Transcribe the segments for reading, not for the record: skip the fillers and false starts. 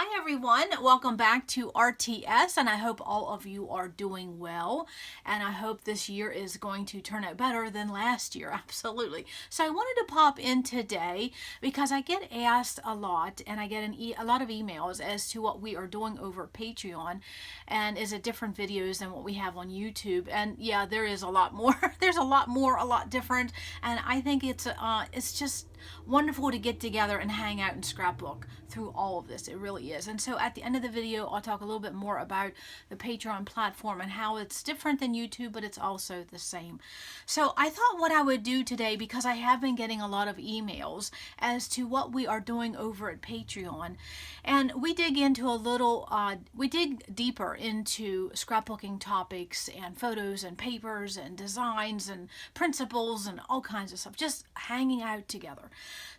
Hi everyone, welcome back to RTS, and I hope all of you are doing well, and I hope this year is going to turn out better than last year, absolutely. So I wanted to pop in today because I get asked a lot, and I get a lot of emails as to what we are doing over Patreon, and is it different videos than what we have on YouTube? And yeah, there is a lot more. There's a lot more, a lot different, and I think it's just wonderful to get together and hang out in Scrapbook through all of this. It really is. And so at the end of the video, I'll talk a little bit more about the Patreon platform and how it's different than YouTube, but it's also the same. So I thought what I would do today, because I have been getting a lot of emails as to what we are doing over at Patreon, and we dig into we dig deeper into scrapbooking topics and photos and papers and designs and principles and all kinds of stuff, just hanging out together.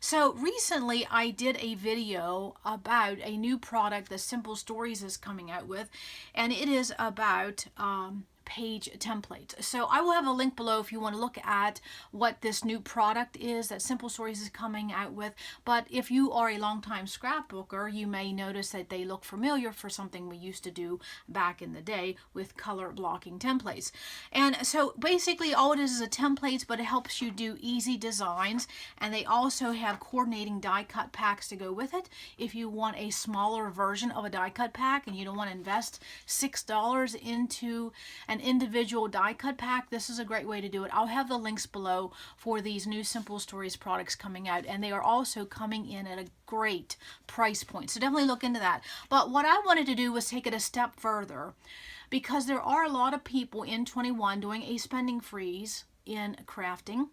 So recently I did a video about a new product that Simple Stories is coming out with, and it is about page templates. So I will have a link below if you want to look at what this new product is that Simple Stories is coming out with. But if you are a longtime scrapbooker, you may notice that they look familiar for something we used to do back in the day with color blocking templates. And so basically all it is a template, but it helps you do easy designs, and they also have coordinating die cut packs to go with it. If you want a smaller version of a die cut pack and you don't want to invest $6 into an individual die cut pack, this is a great way to do it. I'll have the links below for these new Simple Stories products coming out, and they are also coming in at a great price point, so definitely look into that. But what I wanted to do was take it a step further, because there are a lot of people in 21 doing a spending freeze in crafting,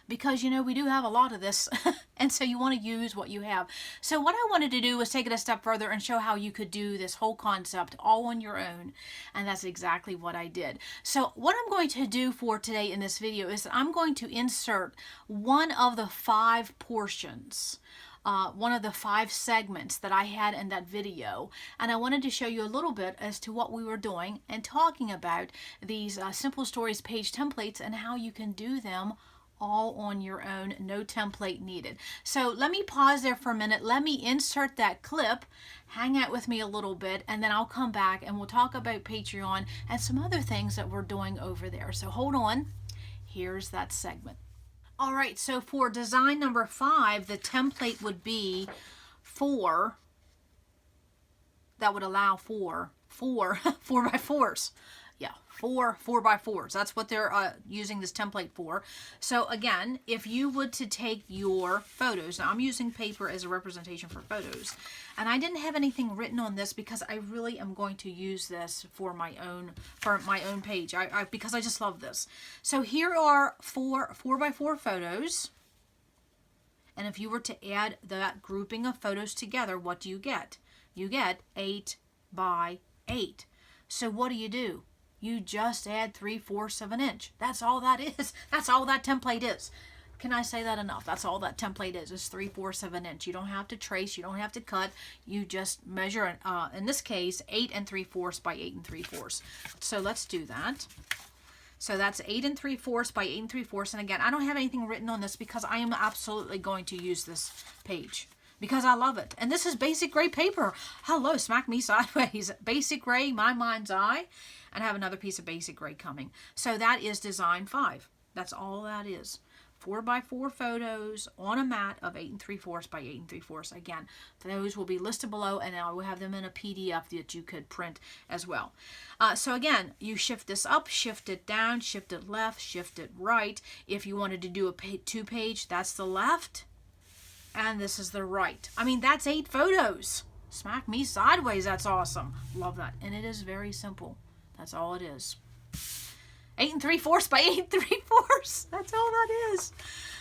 because we do have a lot of this and so you want to use what you have. So what I wanted to do was take it a step further and show how you could do this whole concept all on your own, and that's exactly what I did. So what I'm going to do for today in this video is that I'm going to insert one of the 5 portions, one of the 5 segments that I had in that video, and I wanted to show you a little bit as to what we were doing and talking about these Simple Stories page templates and how you can do them all on your own, no template needed. So let me pause there for a minute. Let me insert that clip, hang out with me a little bit, and then I'll come back and we'll talk about Patreon and some other things that we're doing over there. So hold on. Here's that segment. All right, so for design number 5, the template would be 4. That would allow 4 4x4s. Yeah, 4 4x4s. That's what they're using this template for. So again, if you would to take your photos, now I'm using paper as a representation for photos, and I didn't have anything written on this because I really am going to use this for my own page. Because I just love this. So here are 4 4x4 photos, and if you were to add that grouping of photos together, what do you get? You get 8 by 8. So what do? You just add 3/4 of an inch. That's all that is. That's all that template is. Can I say that enough? That's all that template is 3/4 of an inch. You don't have to trace. You don't have to cut. You just measure, in this case, 8 3/4 by 8 3/4. So let's do that. So that's 8 3/4 by 8 3/4. And again, I don't have anything written on this because I am absolutely going to use this page, because I love it. And this is basic gray paper. Hello, smack me sideways. Basic gray, my mind's eye. And I have another piece of basic gray coming. So that is design 5. That's all that is. 4x4 photos on a mat of 8 3/4 by 8 3/4. Again, those will be listed below, and I will have them in a PDF that you could print as well. So again, you shift this up, shift it down, shift it left, shift it right. If you wanted to do a 2-page, that's the left, and this is the right. I mean, that's 8 photos. Smack me sideways. That's awesome. Love that. And it is very simple. That's all it is. 8 3/4 by 8 3/4. That's all that is.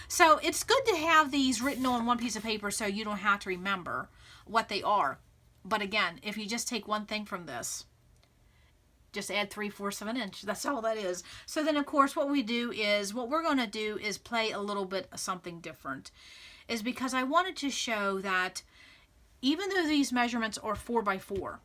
So it's good to have these written on one piece of paper so you don't have to remember what they are. But again, if you just take one thing from this, just add 3/4 of an inch. That's all that is. So then, of course, what we're going to do is play a little bit of something different. Is because I wanted to show that even though these measurements are 4x4,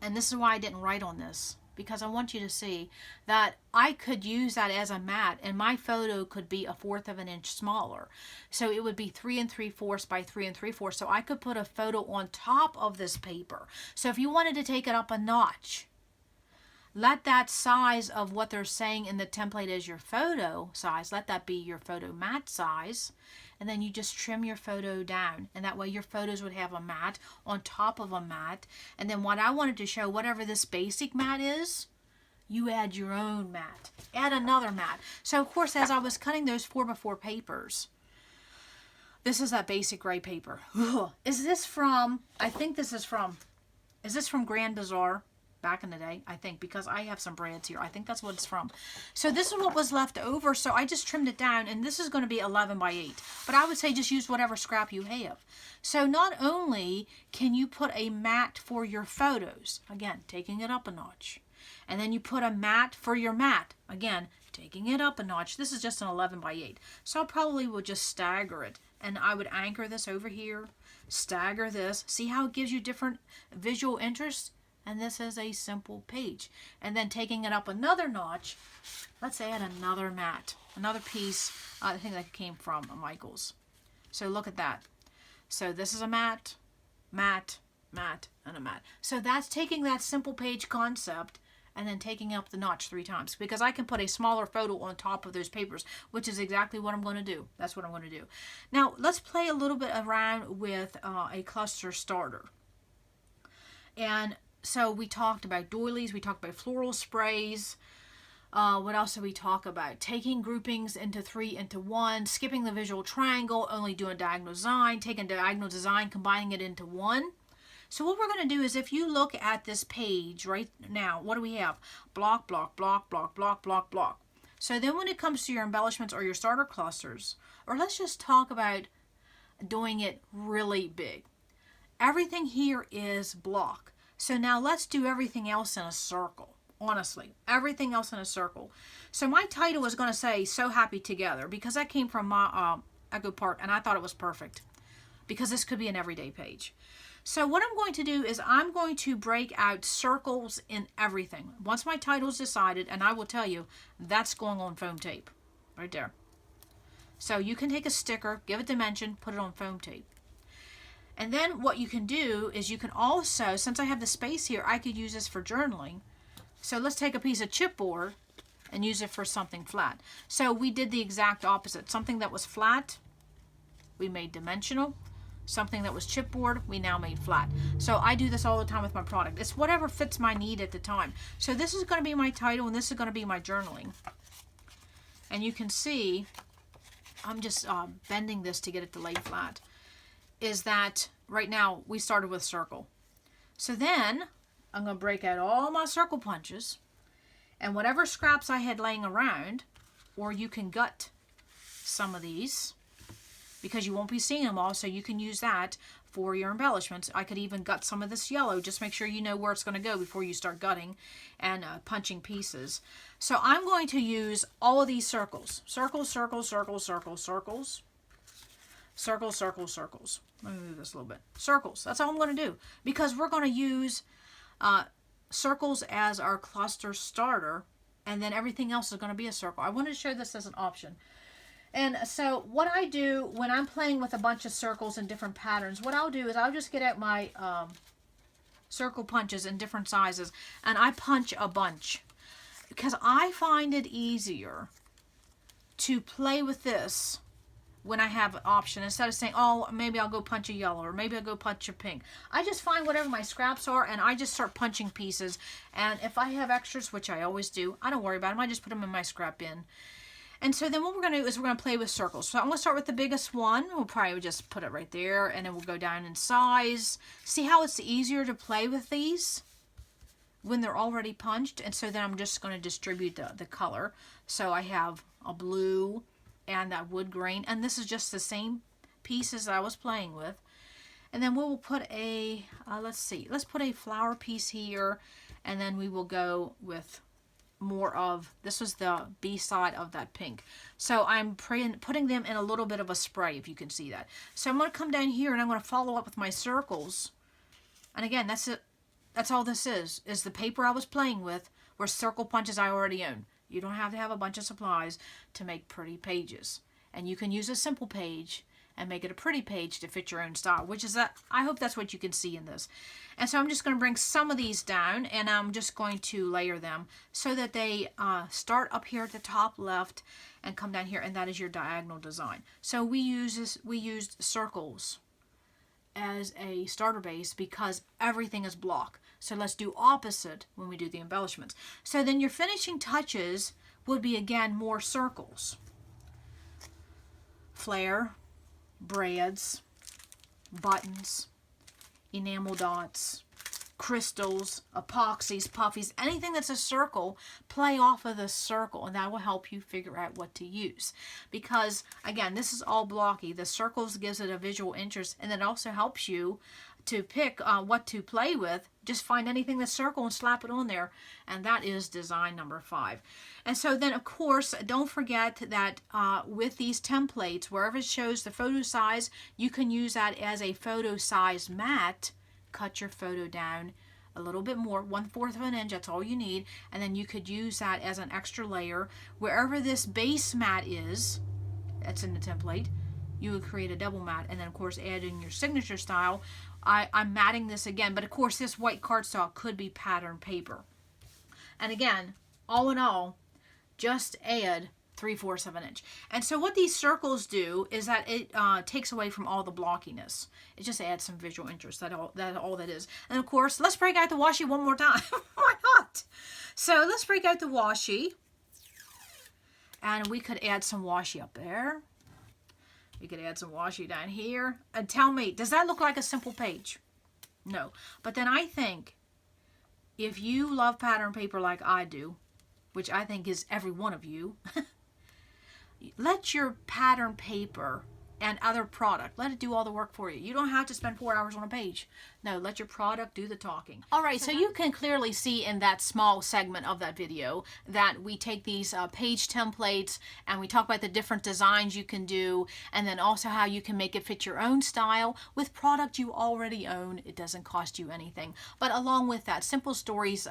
and this is why I didn't write on this, because I want you to see that I could use that as a mat, and my photo could be 1/4 of an inch smaller. So it would be 3 3/4 by 3 3/4. So I could put a photo on top of this paper. So if you wanted to take it up a notch, let that size of what they're saying in the template as your photo size, let that be your photo mat size. And then you just trim your photo down. And that way your photos would have a mat on top of a mat. And then what I wanted to show, whatever this basic mat is, you add your own mat. Add another mat. So of course, as I was cutting those 4x4 papers, this is that basic gray paper. Is this from, I think this is from Grand Bazaar? Back in the day, I think, because I have some brands here. I think that's what it's from. So this is what was left over. So I just trimmed it down, and this is going to be 11 by 8. But I would say just use whatever scrap you have. So not only can you put a mat for your photos, again, taking it up a notch, and then you put a mat for your mat, again, taking it up a notch. This is just an 11 by 8. So I probably would just stagger it, and I would anchor this over here, stagger this. See how it gives you different visual interests? And this is a simple page. And then taking it up another notch, let's add another mat, another piece. I think that came from Michael's. So look at that. So this is a mat, mat, mat, and a mat. So that's taking that simple page concept and then taking up the notch 3 times, because I can put a smaller photo on top of those papers, which is exactly what I'm going to do. That's what I'm going to do. Now let's play a little bit around with a cluster starter. And so we talked about doilies, we talked about floral sprays. What else did we talk about? Taking groupings into 3 into 1, skipping the visual triangle, only doing diagonal design, taking diagonal design, combining it into 1. So what we're going to do is, if you look at this page right now, what do we have? Block, block, block, block, block, block, block. So then when it comes to your embellishments or your starter clusters, or let's just talk about doing it really big. Everything here is block. So now let's do everything else in a circle. Honestly, everything else in a circle. So my title is going to say "So Happy Together," because that came from my Echo Park, and I thought it was perfect, because this could be an everyday page. So what I'm going to do is I'm going to break out circles in everything. Once my title is decided, and I will tell you, that's going on foam tape right there. So you can take a sticker, give it dimension, put it on foam tape. And then what you can do is you can also, since I have the space here, I could use this for journaling. So let's take a piece of chipboard and use it for something flat. So we did the exact opposite. Something that was flat, we made dimensional. Something that was chipboard, we now made flat. So I do this all the time with my product. It's whatever fits my need at the time. So this is going to be my title, and this is going to be my journaling. And you can see, I'm just bending this to get it to lay flat. Is that right now we started with circle. So then I'm going to break out all my circle punches, and whatever scraps I had laying around, or you can gut some of these because you won't be seeing them all, so you can use that for your embellishments. I could even gut some of this yellow. Just make sure you know where it's going to go before you start gutting and punching pieces. So I'm going to use all of these circles. Circles, circles, circles, circles, circles. Circles, circles, circles. Let me move this a little bit. Circles. That's all I'm going to do, because we're going to use circles as our cluster starter, and then everything else is going to be a circle. I wanted to show this as an option. And so what I do when I'm playing with a bunch of circles and different patterns, what I'll do is I'll just get out my circle punches in different sizes, and I punch a bunch, because I find it easier to play with this when I have an option, instead of saying, oh, maybe I'll go punch a yellow, or maybe I'll go punch a pink. I just find whatever my scraps are, and I just start punching pieces. And if I have extras, which I always do, I don't worry about them. I just put them in my scrap bin. And so then what we're going to do is we're going to play with circles. So I'm going to start with the biggest one. We'll probably just put it right there, and then we'll go down in size. See how it's easier to play with these when they're already punched? And so then I'm just going to distribute the color. So I have a blue and that wood grain, and this is just the same pieces that I was playing with. And then we will put a let's put a flower piece here, and then we will go with more of, this was the B side of that pink. So I'm putting them in a little bit of a spray, if you can see that. So I'm going to come down here, and I'm going to follow up with my circles. And again, that's it. That's all this is the paper I was playing with or circle punches I already own. You don't have to have a bunch of supplies to make pretty pages. And you can use a simple page and make it a pretty page to fit your own style, which is that, I hope that's what you can see in this. And so I'm just going to bring some of these down, and I'm just going to layer them so that they start up here at the top left and come down here, and that is your diagonal design. So we used circles as a starter base because everything is block. So let's do opposite when we do the embellishments. So then your finishing touches would be, again, more circles. Flare, brads, buttons, enamel dots, crystals, epoxies, puffies, anything that's a circle, play off of the circle, and that will help you figure out what to use. Because, again, this is all blocky. The circles gives it a visual interest, and it also helps you to pick what to play with. Just find anything that's circle and slap it on there, and that is design number 5. And so then, of course, don't forget that with these templates, wherever it shows the photo size, you can use that as a photo size mat. Cut your photo down a little bit more, 1/4 of an inch, that's all you need, and then you could use that as an extra layer. Wherever this base mat is, that's in the template, you would create a double mat, and then of course add in your signature style. I'm matting this again, but of course this white cardstock could be pattern paper. And again, all in all, just add 3/4 of an inch. And so what these circles do is that it takes away from all the blockiness. It just adds some visual interest. That's all that is. And of course, let's break out the washi one more time. Why not? So let's break out the washi. And we could add some washi up there. We could add some washi down here. And tell me, does that look like a simple page? No. But then I think if you love pattern paper like I do, which I think is every one of you, let your pattern paper and other product, let it do all the work for you. You don't have to spend 4 hours on a page. No, let your product do the talking. All right, so you can clearly see in that small segment of that video that we take these page templates and we talk about the different designs you can do, and then also how you can make it fit your own style with product you already own. It doesn't cost you anything. But along with that, Simple Stories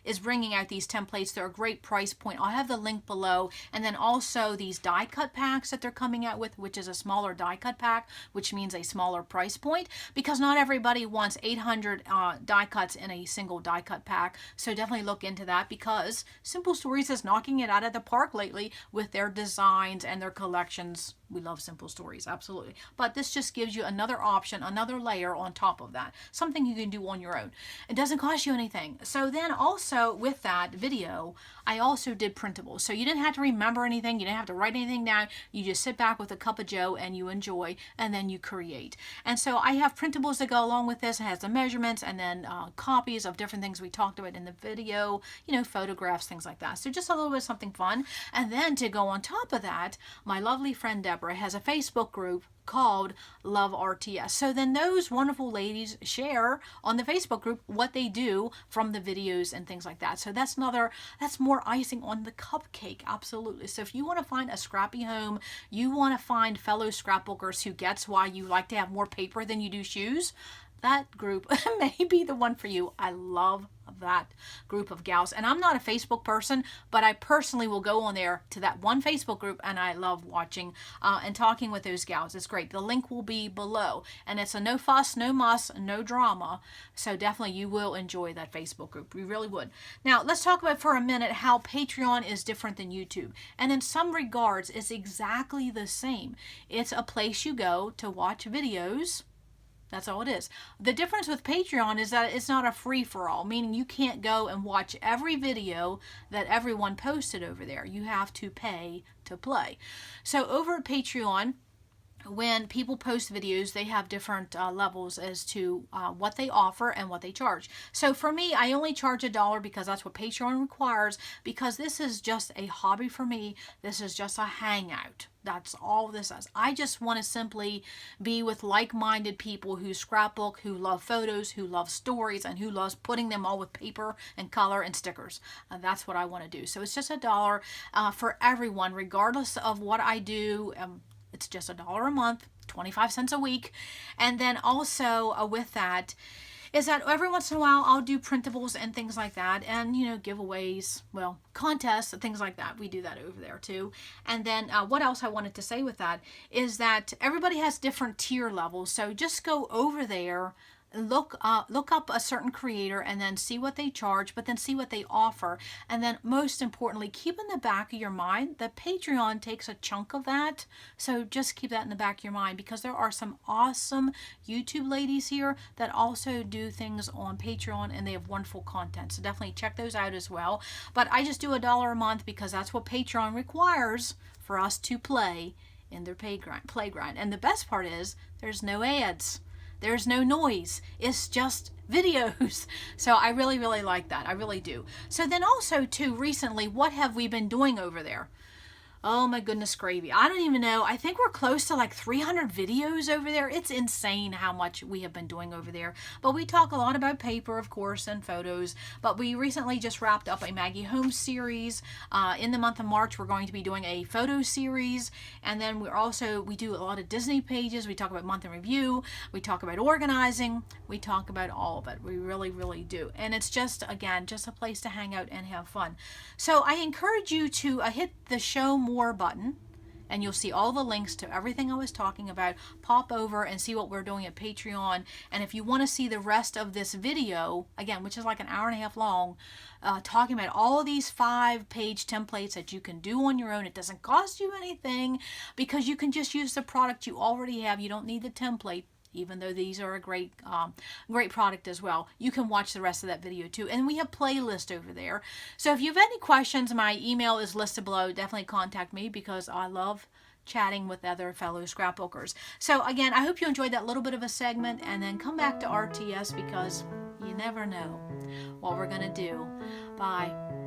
is bringing out these templates. They're a great price point. I'll have the link below, and then also these die cut packs that they're coming out with, which is a smaller die cut pack, which means a smaller price point, because not everybody wants 800 die cuts in a single die cut pack. So definitely look into that, because Simple Stories is knocking it out of the park lately with their designs and their collections. We love Simple Stories, absolutely. But this just gives you another option, another layer on top of that, something you can do on your own. It doesn't cost you anything. So then also with that video, I also did printables. So you didn't have to remember anything. You didn't have to write anything down. You just sit back with a cup of joe and you enjoy, and then you create. And so I have printables that go along with this. It has the measurements and then copies of different things we talked about in the video, you know, photographs, things like that. So just a little bit of something fun. And then to go on top of that, my lovely friend Deborah has a Facebook group called Love RTS. So then those wonderful ladies share on the Facebook group what they do from the videos and things like that. So that's more icing on the cupcake, absolutely. So if you want to find a scrappy home, you want to find fellow scrapbookers who gets why you like to have more paper than you do shoes, that group may be the one for you. I love that group of gals. And I'm not a Facebook person, but I personally will go on there to that one Facebook group, and I love watching and talking with those gals. It's great. The link will be below, and it's a no fuss, no muss, no drama. So definitely you will enjoy that Facebook group. You really would. Now let's talk about for a minute how Patreon is different than YouTube. And in some regards, it's exactly the same. It's a place you go to watch videos. That's all it is. The difference with Patreon is that it's not a free-for-all, meaning you can't go and watch every video that everyone posted over there. You have to pay to play. So over at Patreon, when people post videos, they have different levels as to what they offer and what they charge. So for me, I only charge $1 because that's what Patreon requires, because this is just a hobby for me. This is just a hangout. That's all this is. I just want to simply be with like-minded people who scrapbook, who love photos, who love stories, and who loves putting them all with paper and color and stickers. That's what I want to do. So it's just $1 for everyone, regardless of what I do. It's just $1 a month, 25 cents a week. And then also with that, is that every once in a while I'll do printables and things like that, and giveaways, well, contests and things like that. We do that over there too. And then what else I wanted to say with that is that everybody has different tier levels, so just go over there, look up a certain creator and then see what they charge, but then see what they offer. And then most importantly, keep in the back of your mind that Patreon takes a chunk of that. So just keep that in the back of your mind, because there are some awesome YouTube ladies here that also do things on Patreon, and they have wonderful content. So definitely check those out as well. But I just do $1 a month because that's what Patreon requires for us to play in their playground. And the best part is there's no ads. There's no noise. It's just videos. So I really, really like that. I really do. So then also too, recently, what have we been doing over there? Oh my goodness gravy. I don't even know. I think we're close to like 300 videos over there. It's insane how much we have been doing over there. But we talk a lot about paper, of course, and photos. But we recently just wrapped up a Maggie Holmes series. In the month of March, we're going to be doing a photo series. And then we do a lot of Disney pages. We talk about month in review. We talk about organizing. We talk about all of it. We really, really do. And it's just, again, just a place to hang out and have fun. So I encourage you to hit the show more button, and you'll see all the links to everything I was talking about. Pop over and see what we're doing at Patreon. And if you want to see the rest of this video, again, which is like an hour and a half long, talking about all of these 5-page templates that you can do on your own. It doesn't cost you anything, because you can just use the product you already have. You don't need the template, even though these are a great product as well. You can watch the rest of that video too. And we have playlists over there. So if you have any questions, my email is listed below. Definitely contact me, because I love chatting with other fellow scrapbookers. So again, I hope you enjoyed that little bit of a segment, and then come back to RTS, because you never know what we're going to do. Bye.